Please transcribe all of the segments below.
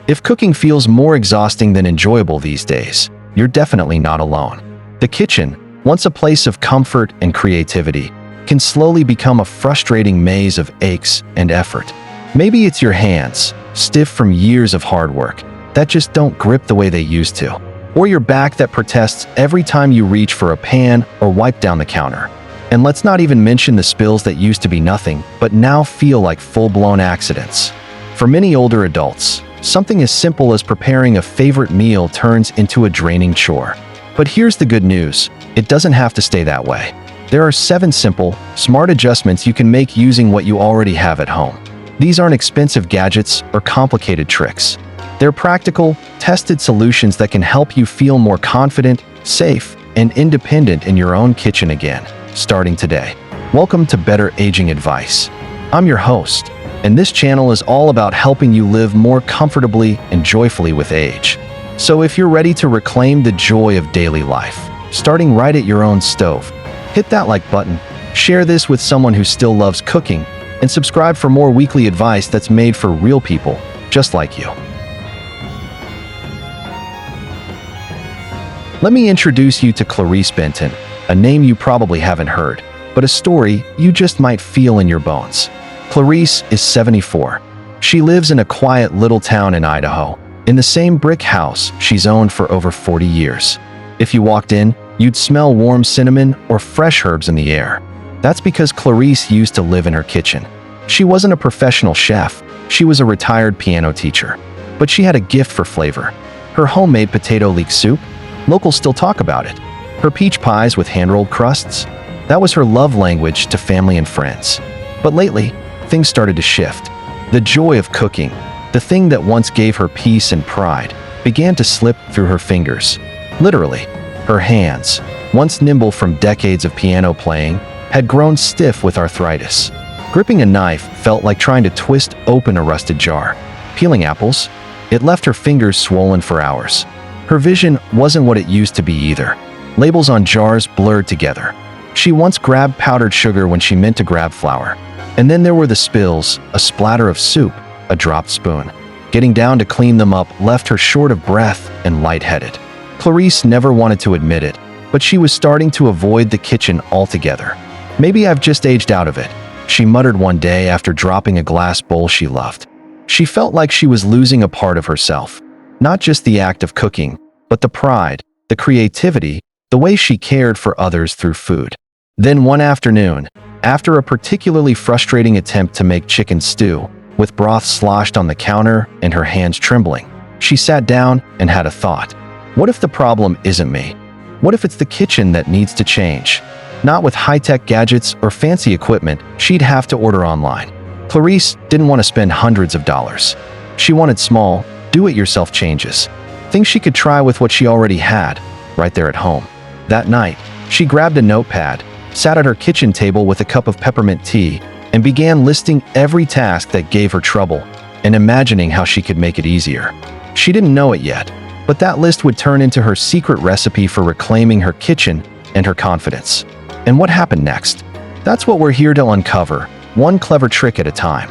If cooking feels more exhausting than enjoyable these days, you're definitely not alone. The kitchen, once a place of comfort and creativity, can slowly become a frustrating maze of aches and effort. Maybe it's your hands, stiff from years of hard work, that just don't grip the way they used to. Or your back that protests every time you reach for a pan or wipe down the counter. And let's not even mention the spills that used to be nothing, but now feel like full-blown accidents. For many older adults, something as simple as preparing a favorite meal turns into a draining chore. But here's the good news, it doesn't have to stay that way. There are 7 simple, smart adjustments you can make using what you already have at home. These aren't expensive gadgets or complicated tricks. They're practical, tested solutions that can help you feel more confident, safe, and independent in your own kitchen again, starting today. Welcome to Better Aging Advice. I'm your host, and this channel is all about helping you live more comfortably and joyfully with age. So if you're ready to reclaim the joy of daily life, starting right at your own stove, hit that like button, share this with someone who still loves cooking, and subscribe for more weekly advice that's made for real people just like you. Let me introduce you to Clarice Benton, a name you probably haven't heard, but a story you just might feel in your bones. Clarice is 74. She lives in a quiet little town in Idaho, in the same brick house she's owned for over 40 years. If you walked in, you'd smell warm cinnamon or fresh herbs in the air. That's because Clarice used to live in her kitchen. She wasn't a professional chef, she was a retired piano teacher. But she had a gift for flavor. Her homemade potato leek soup, locals still talk about it. Her peach pies with hand-rolled crusts, that was her love language to family and friends. But lately, things started to shift. The joy of cooking, the thing that once gave her peace and pride, began to slip through her fingers. Literally, her hands, once nimble from decades of piano playing, had grown stiff with arthritis. Gripping a knife felt like trying to twist open a rusted jar. Peeling apples, it left her fingers swollen for hours. Her vision wasn't what it used to be either. Labels on jars blurred together. She once grabbed powdered sugar when she meant to grab flour. And then there were the spills, a splatter of soup, a dropped spoon. Getting down to clean them up left her short of breath and lightheaded. Clarice never wanted to admit it, but she was starting to avoid the kitchen altogether. "Maybe I've just aged out of it," she muttered one day after dropping a glass bowl she loved. She felt like she was losing a part of herself. Not just the act of cooking, but the pride, the creativity, the way she cared for others through food. Then one afternoon, after a particularly frustrating attempt to make chicken stew, with broth sloshed on the counter and her hands trembling, she sat down and had a thought. What if the problem isn't me? What if it's the kitchen that needs to change? Not with high-tech gadgets or fancy equipment she'd have to order online. Clarice didn't want to spend hundreds of dollars. She wanted small, do-it-yourself changes. Things she could try with what she already had, right there at home. That night, she grabbed a notepad, sat at her kitchen table with a cup of peppermint tea, and began listing every task that gave her trouble, and imagining how she could make it easier. She didn't know it yet, but that list would turn into her secret recipe for reclaiming her kitchen and her confidence. And what happened next? That's what we're here to uncover, one clever trick at a time.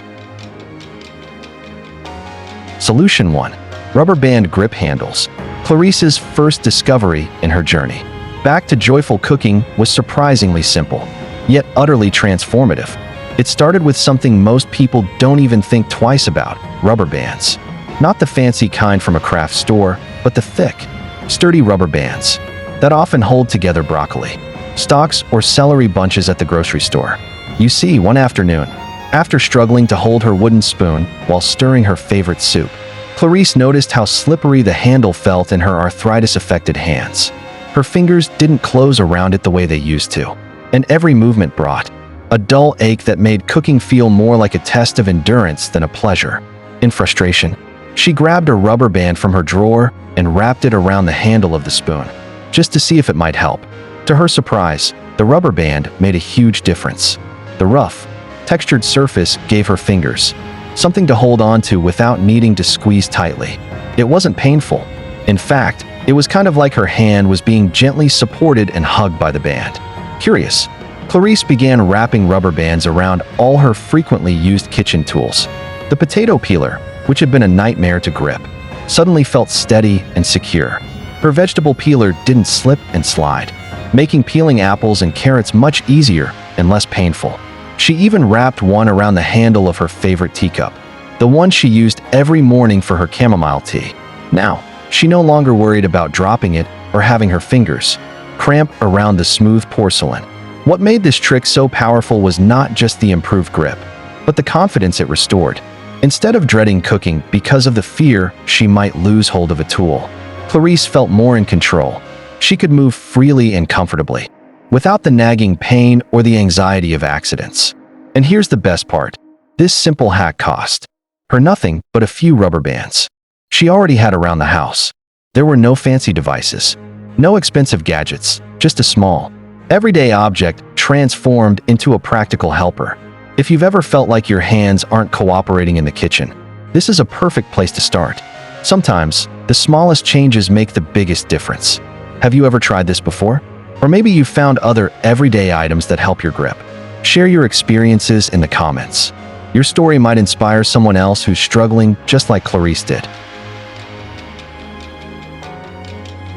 Solution 1. Rubber band grip handles. Clarice's first discovery in her journey back to joyful cooking was surprisingly simple, yet utterly transformative. It started with something most people don't even think twice about: rubber bands. Not the fancy kind from a craft store, but the thick, sturdy rubber bands that often hold together broccoli stalks or celery bunches at the grocery store. You see, one afternoon, after struggling to hold her wooden spoon while stirring her favorite soup, Clarice noticed how slippery the handle felt in her arthritis-affected hands. Her fingers didn't close around it the way they used to, and every movement brought a dull ache that made cooking feel more like a test of endurance than a pleasure. In frustration, she grabbed a rubber band from her drawer and wrapped it around the handle of the spoon, just to see if it might help. To her surprise, the rubber band made a huge difference. The rough, textured surface gave her fingers something to hold on to without needing to squeeze tightly. It wasn't painful. In fact, it was kind of like her hand was being gently supported and hugged by the band. Curious, Clarice began wrapping rubber bands around all her frequently used kitchen tools. The potato peeler, which had been a nightmare to grip, suddenly felt steady and secure. Her vegetable peeler didn't slip and slide, making peeling apples and carrots much easier and less painful. She even wrapped one around the handle of her favorite teacup, the one she used every morning for her chamomile tea. Now, she no longer worried about dropping it or having her fingers cramp around the smooth porcelain. What made this trick so powerful was not just the improved grip, but the confidence it restored. Instead of dreading cooking because of the fear she might lose hold of a tool, Clarice felt more in control. She could move freely and comfortably, without the nagging pain or the anxiety of accidents. And here's the best part. This simple hack cost her nothing but a few rubber bands she already had around the house. There were no fancy devices, no expensive gadgets, just a small, everyday object transformed into a practical helper. If you've ever felt like your hands aren't cooperating in the kitchen, this is a perfect place to start. Sometimes, the smallest changes make the biggest difference. Have you ever tried this before? Or maybe you've found other everyday items that help your grip. Share your experiences in the comments. Your story might inspire someone else who's struggling just like Clarice did.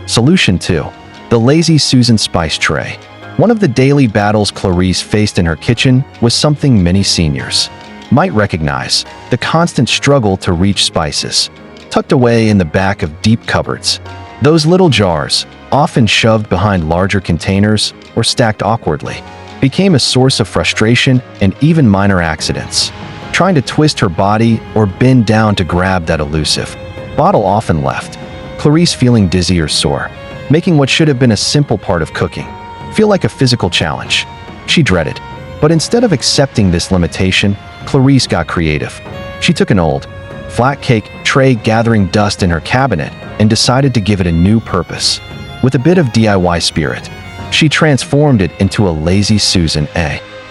Solution 2. The Lazy Susan Spice Tray. One of the daily battles Clarice faced in her kitchen was something many seniors might recognize: the constant struggle to reach spices, tucked away in the back of deep cupboards. Those little jars, often shoved behind larger containers or stacked awkwardly, became a source of frustration and even minor accidents. Trying to twist her body or bend down to grab that elusive bottle often left Clarice feeling dizzy or sore, making what should have been a simple part of cooking feel like a physical challenge she dreaded. But instead of accepting this limitation, Clarice got creative. She took an old, flat cake tray gathering dust in her cabinet and decided to give it a new purpose. With a bit of DIY spirit, she transformed it into a Lazy Susan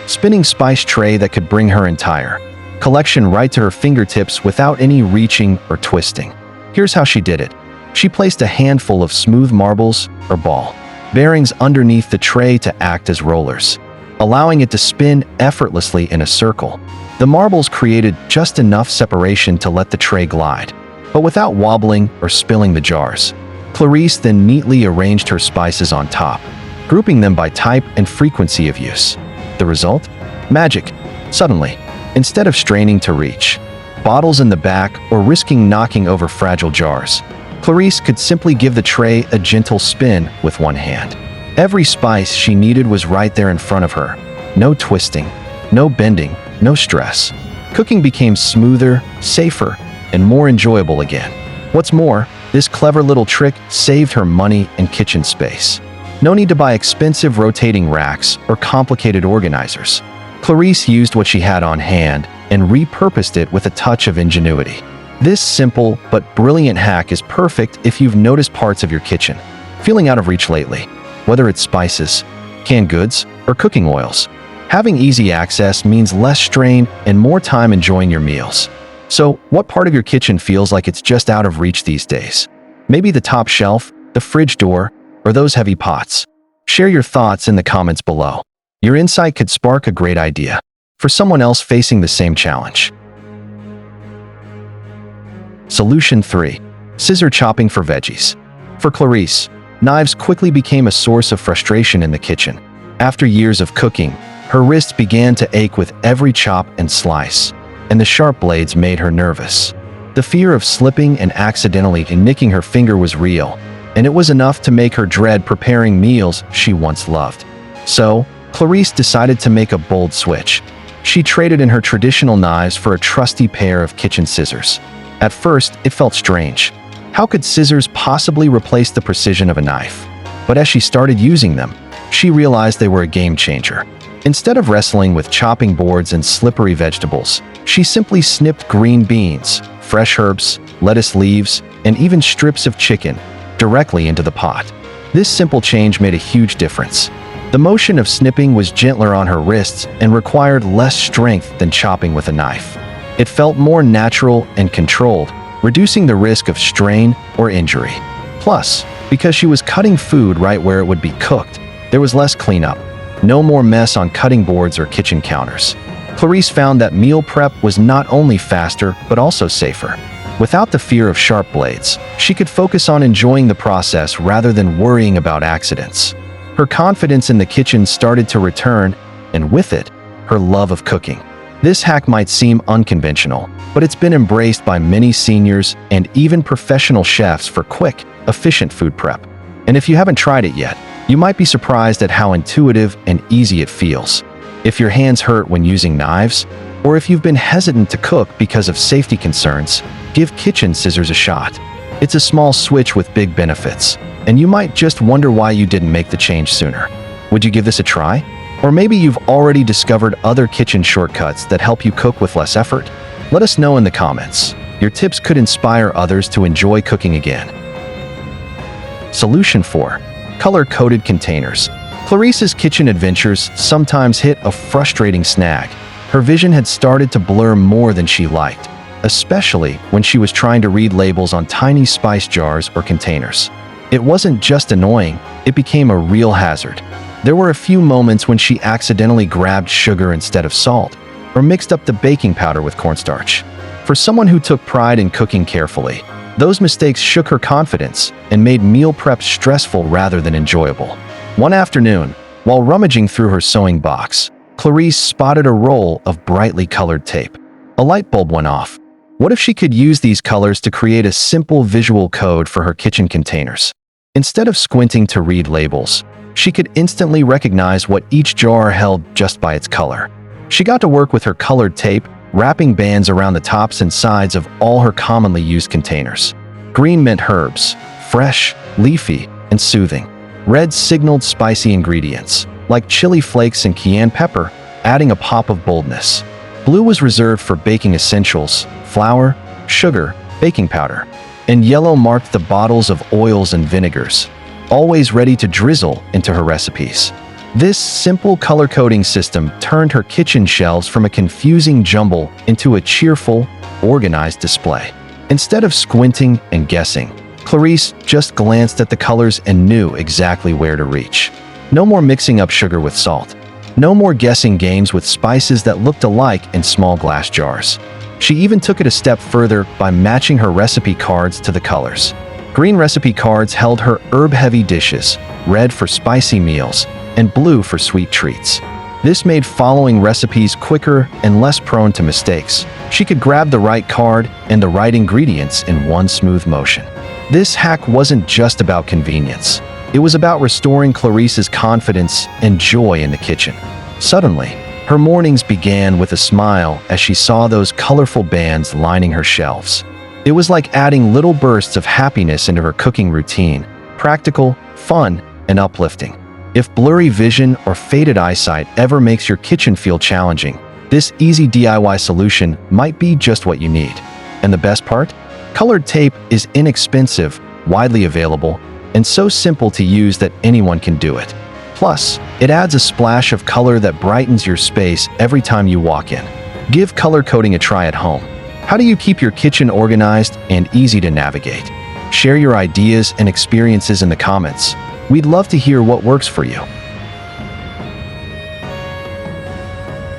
spinning spice tray that could bring her entire collection right to her fingertips without any reaching or twisting. Here's how she did it. She placed a handful of smooth marbles or ball bearings underneath the tray to act as rollers, allowing it to spin effortlessly in a circle. The marbles created just enough separation to let the tray glide, but without wobbling or spilling the jars. Clarice then neatly arranged her spices on top, grouping them by type and frequency of use. The result? Magic. Suddenly, instead of straining to reach bottles in the back or risking knocking over fragile jars, Clarice could simply give the tray a gentle spin with one hand. Every spice she needed was right there in front of her. No twisting, no bending, no stress. Cooking became smoother, safer, and more enjoyable again. What's more, this clever little trick saved her money and kitchen space. No need to buy expensive rotating racks or complicated organizers. Clarice used what she had on hand and repurposed it with a touch of ingenuity. This simple but brilliant hack is perfect if you've noticed parts of your kitchen feeling out of reach lately. Whether it's spices, canned goods, or cooking oils, having easy access means less strain and more time enjoying your meals. So, what part of your kitchen feels like it's just out of reach these days? Maybe the top shelf, the fridge door, or those heavy pots? Share your thoughts in the comments below. Your insight could spark a great idea for someone else facing the same challenge. Solution 3. Scissor chopping for veggies. For Clarice, knives quickly became a source of frustration in the kitchen. After years of cooking, her wrists began to ache with every chop and slice, and the sharp blades made her nervous. The fear of slipping and accidentally nicking her finger was real, and it was enough to make her dread preparing meals she once loved. So, Clarice decided to make a bold switch. She traded in her traditional knives for a trusty pair of kitchen scissors. At first, it felt strange. How could scissors possibly replace the precision of a knife? But as she started using them, she realized they were a game changer. Instead of wrestling with chopping boards and slippery vegetables, she simply snipped green beans, fresh herbs, lettuce leaves, and even strips of chicken directly into the pot. This simple change made a huge difference. The motion of snipping was gentler on her wrists and required less strength than chopping with a knife. It felt more natural and controlled, reducing the risk of strain or injury. Plus, because she was cutting food right where it would be cooked, there was less cleanup. No more mess on cutting boards or kitchen counters. Clarice found that meal prep was not only faster, but also safer. Without the fear of sharp blades, she could focus on enjoying the process rather than worrying about accidents. Her confidence in the kitchen started to return, and with it, her love of cooking. This hack might seem unconventional, but it's been embraced by many seniors and even professional chefs for quick, efficient food prep. And if you haven't tried it yet, you might be surprised at how intuitive and easy it feels. If your hands hurt when using knives, or if you've been hesitant to cook because of safety concerns, give kitchen scissors a shot. It's a small switch with big benefits, and you might just wonder why you didn't make the change sooner. Would you give this a try? Or maybe you've already discovered other kitchen shortcuts that help you cook with less effort? Let us know in the comments. Your tips could inspire others to enjoy cooking again. Solution 4. Color-coded containers. Clarice's kitchen adventures sometimes hit a frustrating snag. Her vision had started to blur more than she liked, especially when she was trying to read labels on tiny spice jars or containers. It wasn't just annoying, it became a real hazard. There were a few moments when she accidentally grabbed sugar instead of salt, or mixed up the baking powder with cornstarch. For someone who took pride in cooking carefully, those mistakes shook her confidence and made meal prep stressful rather than enjoyable. One afternoon, while rummaging through her sewing box, Clarice spotted a roll of brightly colored tape. A light bulb went off. What if she could use these colors to create a simple visual code for her kitchen containers? Instead of squinting to read labels, she could instantly recognize what each jar held just by its color. She got to work with her colored tape, wrapping bands around the tops and sides of all her commonly used containers. Green meant herbs, fresh, leafy, and soothing. Red signaled spicy ingredients, like chili flakes and cayenne pepper, adding a pop of boldness. Blue was reserved for baking essentials, flour, sugar, baking powder. And yellow marked the bottles of oils and vinegars, always ready to drizzle into her recipes. This simple color coding system turned her kitchen shelves from a confusing jumble into a cheerful, organized display. Instead of squinting and guessing, Clarice just glanced at the colors and knew exactly where to reach. No more mixing up sugar with salt. No more guessing games with spices that looked alike in small glass jars. She even took it a step further by matching her recipe cards to the colors. Green recipe cards held her herb-heavy dishes, red for spicy meals, and blue for sweet treats. This made following recipes quicker and less prone to mistakes. She could grab the right card and the right ingredients in one smooth motion. This hack wasn't just about convenience. It was about restoring Clarice's confidence and joy in the kitchen. Suddenly, her mornings began with a smile as she saw those colorful bands lining her shelves. It was like adding little bursts of happiness into her cooking routine, practical, fun, and uplifting. If blurry vision or faded eyesight ever makes your kitchen feel challenging, this easy DIY solution might be just what you need. And the best part? Colored tape is inexpensive, widely available, and so simple to use that anyone can do it. Plus, it adds a splash of color that brightens your space every time you walk in. Give color coding a try at home. How do you keep your kitchen organized and easy to navigate? Share your ideas and experiences in the comments. We'd love to hear what works for you.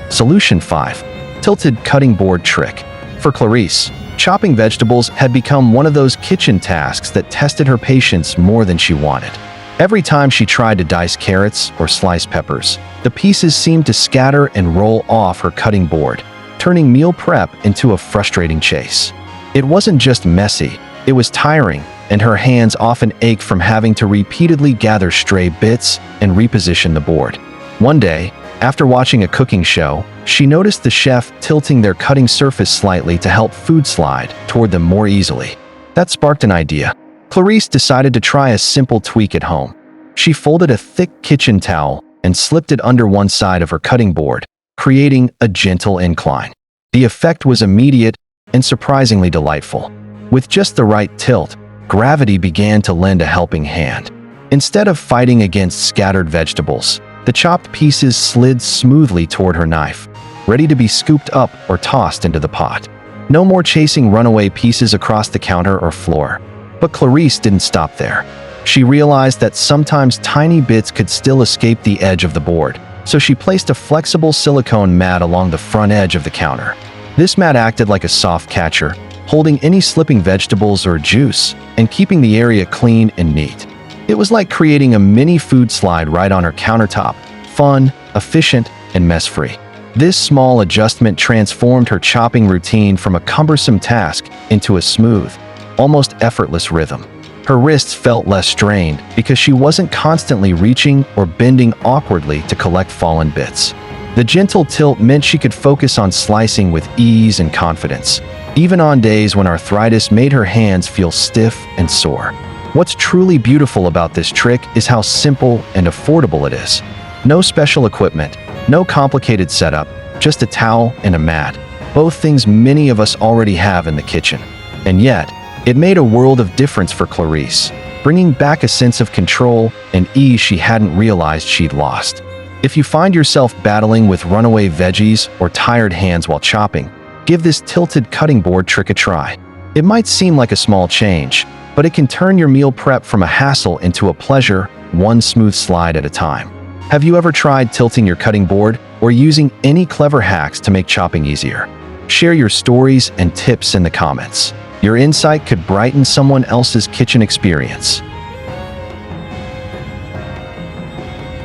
Solution 5. Tilted cutting board trick. For Clarice, chopping vegetables had become one of those kitchen tasks that tested her patience more than she wanted. Every time she tried to dice carrots or slice peppers, the pieces seemed to scatter and roll off her cutting board, turning meal prep into a frustrating chase. It wasn't just messy, it was tiring, and her hands often ached from having to repeatedly gather stray bits and reposition the board. One day, after watching a cooking show, she noticed the chef tilting their cutting surface slightly to help food slide toward them more easily. That sparked an idea. Clarice decided to try a simple tweak at home. She folded a thick kitchen towel and slipped it under one side of her cutting board, creating a gentle incline. The effect was immediate and surprisingly delightful. With just the right tilt, gravity began to lend a helping hand. Instead of fighting against scattered vegetables, the chopped pieces slid smoothly toward her knife, ready to be scooped up or tossed into the pot. No more chasing runaway pieces across the counter or floor. But Clarice didn't stop there. She realized that sometimes tiny bits could still escape the edge of the board, so she placed a flexible silicone mat along the front edge of the counter. This mat acted like a soft catcher, holding any slipping vegetables or juice, and keeping the area clean and neat. It was like creating a mini food slide right on her countertop, fun, efficient, and mess-free. This small adjustment transformed her chopping routine from a cumbersome task into a smooth, almost effortless rhythm. Her wrists felt less strained because she wasn't constantly reaching or bending awkwardly to collect fallen bits. The gentle tilt meant she could focus on slicing with ease and confidence, even on days when arthritis made her hands feel stiff and sore. What's truly beautiful about this trick is how simple and affordable it is. No special equipment, no complicated setup, just a towel and a mat, both things many of us already have in the kitchen. And yet, it made a world of difference for Clarice, bringing back a sense of control and ease she hadn't realized she'd lost. If you find yourself battling with runaway veggies or tired hands while chopping, give this tilted cutting board trick a try. It might seem like a small change, but it can turn your meal prep from a hassle into a pleasure, one smooth slide at a time. Have you ever tried tilting your cutting board or using any clever hacks to make chopping easier? Share your stories and tips in the comments. Your insight could brighten someone else's kitchen experience.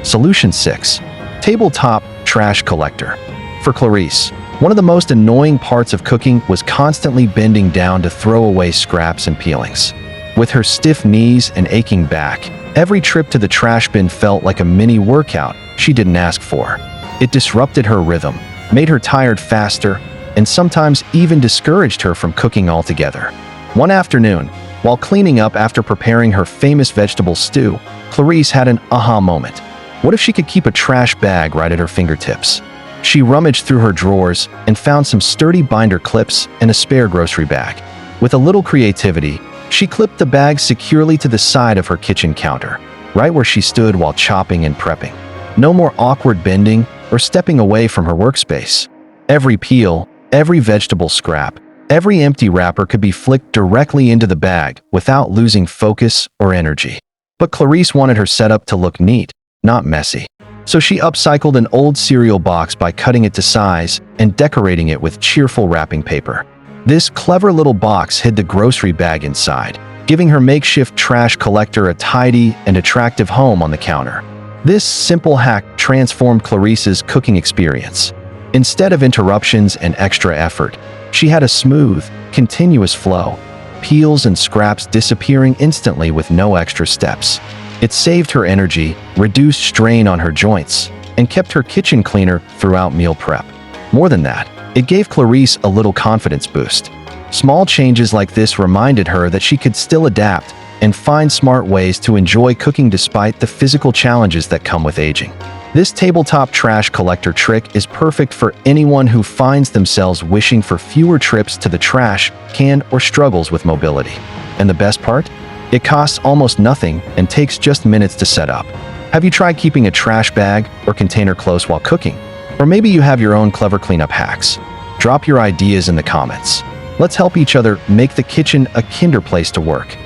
Solution 6. Tabletop trash collector. For Clarice, one of the most annoying parts of cooking was constantly bending down to throw away scraps and peelings. With her stiff knees and aching back, every trip to the trash bin felt like a mini workout she didn't ask for. It disrupted her rhythm, made her tired faster, and sometimes even discouraged her from cooking altogether. One afternoon, while cleaning up after preparing her famous vegetable stew, Clarice had an aha moment. What if she could keep a trash bag right at her fingertips? She rummaged through her drawers and found some sturdy binder clips and a spare grocery bag. With a little creativity, she clipped the bag securely to the side of her kitchen counter, right where she stood while chopping and prepping. No more awkward bending or stepping away from her workspace. Every peel, every vegetable scrap, every empty wrapper could be flicked directly into the bag without losing focus or energy. But Clarice wanted her setup to look neat, not messy. So she upcycled an old cereal box by cutting it to size and decorating it with cheerful wrapping paper. This clever little box hid the grocery bag inside, giving her makeshift trash collector a tidy and attractive home on the counter. This simple hack transformed Clarice's cooking experience. Instead of interruptions and extra effort, she had a smooth, continuous flow, peels and scraps disappearing instantly with no extra steps. It saved her energy, reduced strain on her joints, and kept her kitchen cleaner throughout meal prep. More than that, it gave Clarice a little confidence boost. Small changes like this reminded her that she could still adapt and find smart ways to enjoy cooking despite the physical challenges that come with aging. This tabletop trash collector trick is perfect for anyone who finds themselves wishing for fewer trips to the trash can or struggles with mobility. And the best part? It costs almost nothing and takes just minutes to set up. Have you tried keeping a trash bag or container close while cooking? Or maybe you have your own clever cleanup hacks. Drop your ideas in the comments. Let's help each other make the kitchen a kinder place to work.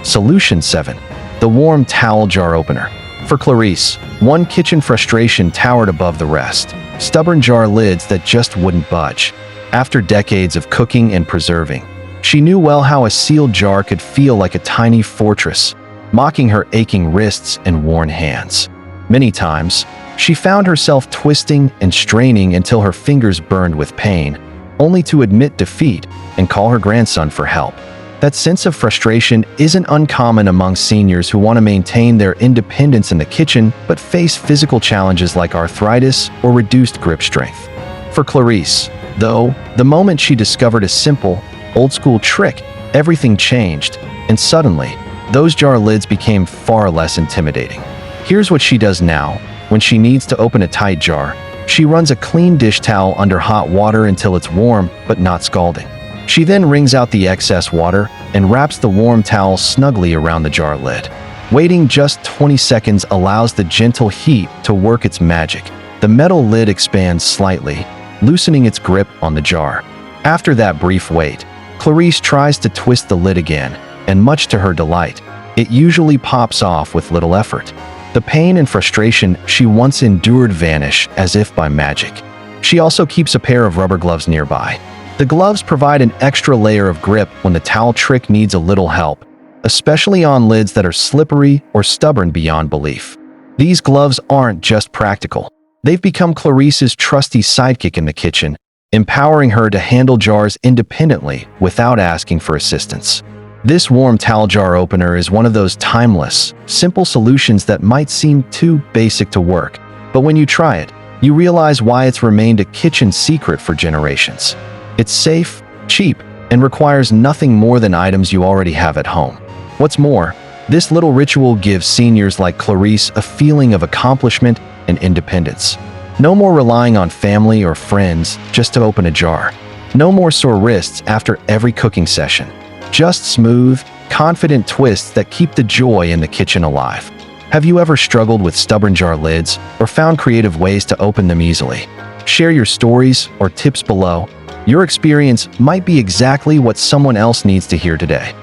Solution 7. The warm towel jar opener. For Clarice, one kitchen frustration towered above the rest. Stubborn jar lids that just wouldn't budge. After decades of cooking and preserving, she knew well how a sealed jar could feel like a tiny fortress, mocking her aching wrists and worn hands. Many times, she found herself twisting and straining until her fingers burned with pain, only to admit defeat and call her grandson for help. That sense of frustration isn't uncommon among seniors who want to maintain their independence in the kitchen but face physical challenges like arthritis or reduced grip strength. For Clarice, though, the moment she discovered a simple, old-school trick, everything changed, and suddenly, those jar lids became far less intimidating. Here's what she does now. When she needs to open a tight jar, she runs a clean dish towel under hot water until it's warm but not scalding. She then wrings out the excess water and wraps the warm towel snugly around the jar lid. Waiting just 20 seconds allows the gentle heat to work its magic. The metal lid expands slightly, loosening its grip on the jar. After that brief wait, Clarice tries to twist the lid again, and much to her delight, it usually pops off with little effort. The pain and frustration she once endured vanish as if by magic. She also keeps a pair of rubber gloves nearby. The gloves provide an extra layer of grip when the towel trick needs a little help, especially on lids that are slippery or stubborn beyond belief. These gloves aren't just practical. They've become Clarice's trusty sidekick in the kitchen, empowering her to handle jars independently without asking for assistance. This warm towel jar opener is one of those timeless, simple solutions that might seem too basic to work, but when you try it, you realize why it's remained a kitchen secret for generations. It's safe, cheap, and requires nothing more than items you already have at home. What's more, this little ritual gives seniors like Clarice a feeling of accomplishment and independence. No more relying on family or friends just to open a jar. No more sore wrists after every cooking session. Just smooth, confident twists that keep the joy in the kitchen alive. Have you ever struggled with stubborn jar lids or found creative ways to open them easily? Share your stories or tips below. Your experience might be exactly what someone else needs to hear today.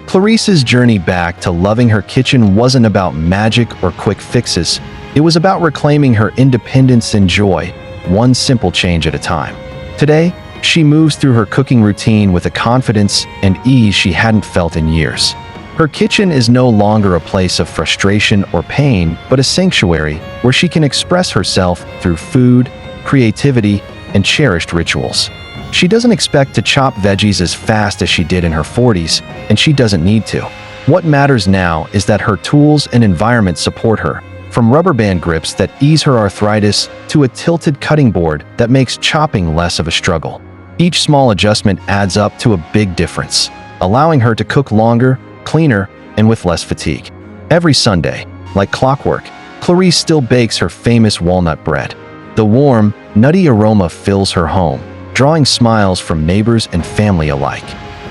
Clarice's journey back to loving her kitchen wasn't about magic or quick fixes. It was about reclaiming her independence and joy, one simple change at a time. Today, she moves through her cooking routine with a confidence and ease she hadn't felt in years. Her kitchen is no longer a place of frustration or pain, but a sanctuary where she can express herself through food, creativity, and cherished rituals. She doesn't expect to chop veggies as fast as she did in her 40s, and she doesn't need to. What matters now is that her tools and environment support her, from rubber band grips that ease her arthritis to a tilted cutting board that makes chopping less of a struggle. Each small adjustment adds up to a big difference, allowing her to cook longer, cleaner, and with less fatigue. Every Sunday, like clockwork, Clarice still bakes her famous walnut bread. The warm, nutty aroma fills her home, drawing smiles from neighbors and family alike.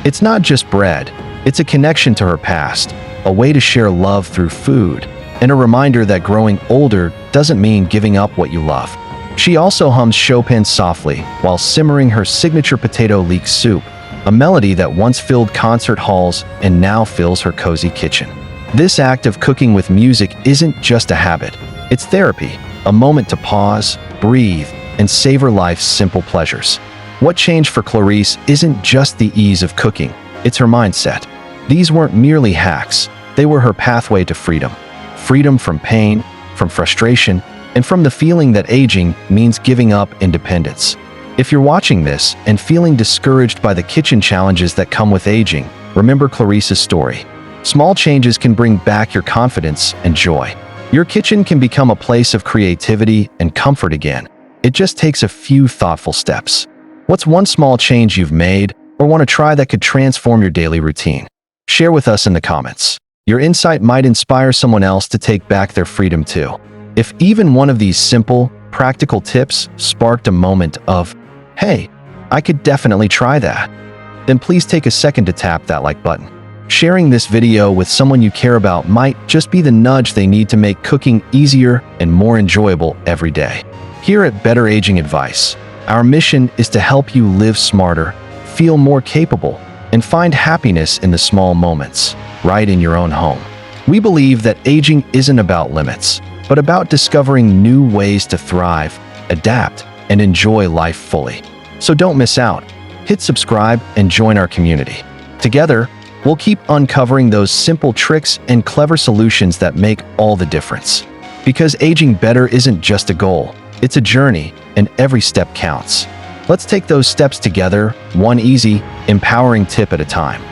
It's not just bread, it's a connection to her past, a way to share love through food, and a reminder that growing older doesn't mean giving up what you love. She also hums Chopin softly while simmering her signature potato leek soup, a melody that once filled concert halls and now fills her cozy kitchen. This act of cooking with music isn't just a habit, it's therapy, a moment to pause, breathe, and savor life's simple pleasures. What changed for Clarice isn't just the ease of cooking, it's her mindset. These weren't merely hacks, they were her pathway to freedom. Freedom from pain, from frustration, and from the feeling that aging means giving up independence. If you're watching this and feeling discouraged by the kitchen challenges that come with aging, remember Clarice's story. Small changes can bring back your confidence and joy. Your kitchen can become a place of creativity and comfort again. It just takes a few thoughtful steps. What's one small change you've made or want to try that could transform your daily routine? Share with us in the comments. Your insight might inspire someone else to take back their freedom too. If even one of these simple, practical tips sparked a moment of, "Hey, I could definitely try that," then please take a second to tap that like button. Sharing this video with someone you care about might just be the nudge they need to make cooking easier and more enjoyable every day. Here at Better Aging Advice, our mission is to help you live smarter, feel more capable, and find happiness in the small moments, right in your own home. We believe that aging isn't about limits, but about discovering new ways to thrive, adapt, and enjoy life fully. So don't miss out. Hit subscribe and join our community. Together, we'll keep uncovering those simple tricks and clever solutions that make all the difference. Because aging better isn't just a goal, it's a journey, and every step counts. Let's take those steps together, one easy, empowering tip at a time.